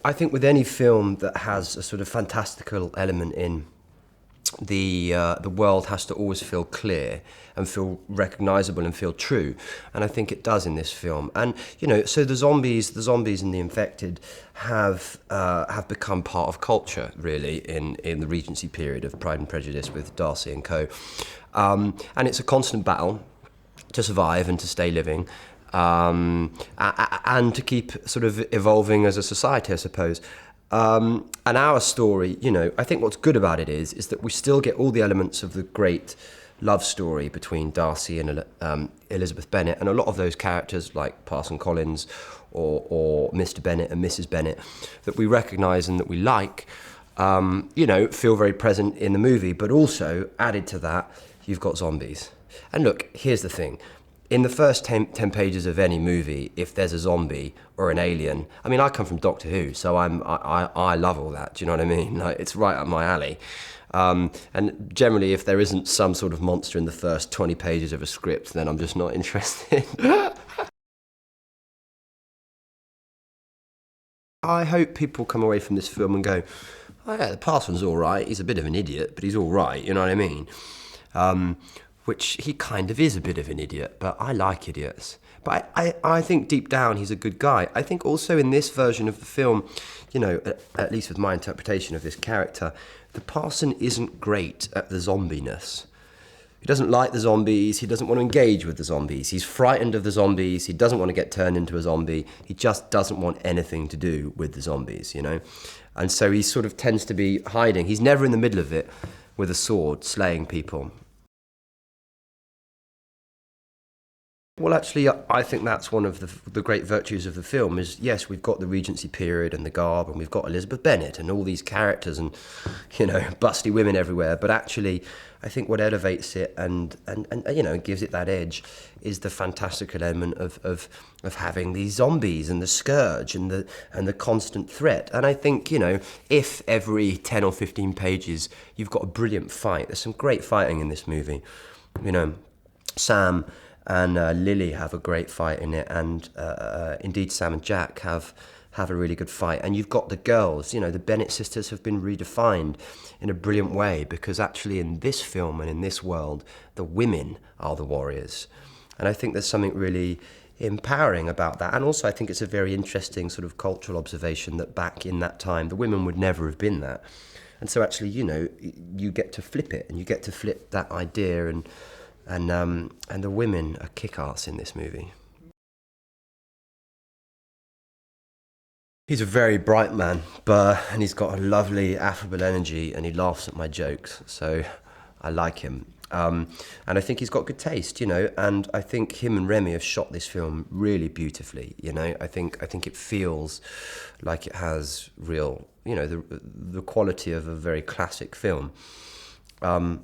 I think with any film that has a sort of fantastical element in, the world has to always feel clear and feel recognisable and feel true, and I think it does in this film. And so the zombies and the infected have become part of culture, really, in the Regency period of Pride and Prejudice with Darcy and co. And it's a constant battle to survive and to stay living. And to keep sort of evolving as a society, I suppose. And our story, I think what's good about it is that we still get all the elements of the great love story between Darcy and Elizabeth Bennet, and a lot of those characters like Parson Collins or Mr. Bennet and Mrs. Bennet that we recognise and that we like, feel very present in the movie. But also, added to that, you've got zombies. And look, here's the thing. In the first 10 pages of any movie, if there's a zombie or an alien, I mean, I come from Doctor Who, so I love all that. Do you know what I mean? Like, it's right up my alley. And generally, if there isn't some sort of monster in the first 20 pages of a script, then I'm just not interested. I hope people come away from this film and go, oh yeah, the Parson's all right. He's a bit of an idiot, but he's all right. You know what I mean? Which he kind of is a bit of an idiot, but I like idiots. But I think deep down he's a good guy. I think also in this version of the film, at least with my interpretation of this character, the Parson isn't great at the zombiness. He doesn't like the zombies, he doesn't want to engage with the zombies, he's frightened of the zombies, he doesn't want to get turned into a zombie, he just doesn't want anything to do with the zombies, And so he sort of tends to be hiding. He's never in the middle of it with a sword, slaying people. Well, actually, I think that's one of the great virtues of the film is, yes, we've got the Regency period and the garb, and we've got Elizabeth Bennet and all these characters and, busty women everywhere. But actually, I think what elevates it and gives it that edge is the fantastical element of having these zombies and the scourge and the constant threat. And I think, if every 10 or 15 pages you've got a brilliant fight, there's some great fighting in this movie. Sam and Lily have a great fight in it, and indeed Sam and Jack have a really good fight. And you've got the girls, the Bennet sisters have been redefined in a brilliant way, because actually in this film and in this world, the women are the warriors. And I think there's something really empowering about that. And also I think it's a very interesting sort of cultural observation that back in that time, the women would never have been that. And so actually, you get to flip it, and you get to flip that idea, and the women are kick-ass in this movie. He's a very bright man, and he's got a lovely, affable energy, and he laughs at my jokes, so I like him. And I think he's got good taste, and I think him and Remy have shot this film really beautifully, I think it feels like it has real, the quality of a very classic film. He's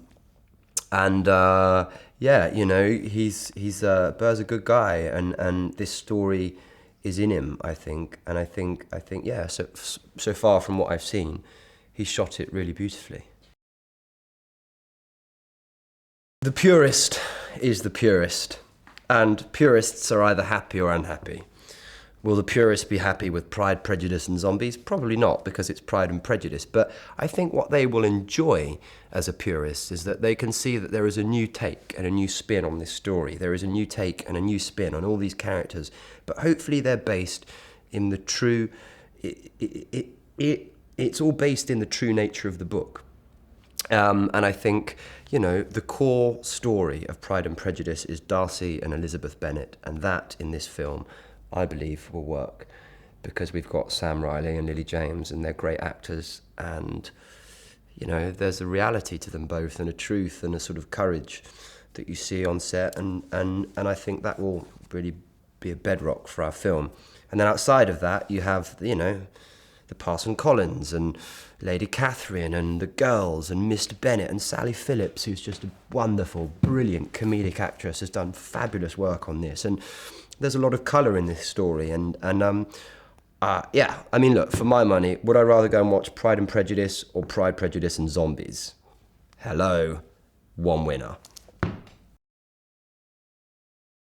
Burr's a good guy, and this story is in him, I think, and I think so far from what I've seen, he shot it really beautifully. The purist is the purist, and purists are either happy or unhappy. Will the purists be happy with Pride, Prejudice and Zombies? Probably not, because it's Pride and Prejudice. But I think what they will enjoy as a purist is that they can see that there is a new take and a new spin on this story. There is a new take and a new spin on all these characters. But hopefully they're based in the true... It's all based in the true nature of the book. And I think, the core story of Pride and Prejudice is Darcy and Elizabeth Bennet. And that, in this film, I believe will work, because we've got Sam Riley and Lily James, and they're great actors, and there's a reality to them both, and a truth and a sort of courage that you see on set, and I think that will really be a bedrock for our film. And then outside of that, you have the Parson Collins and Lady Catherine and the girls and Mr. Bennet and Sally Phillips, who's just a wonderful, brilliant comedic actress, has done fabulous work on this. And there's a lot of colour in this story, look, for my money, would I rather go and watch Pride and Prejudice or Pride, Prejudice and Zombies? Hello, one winner.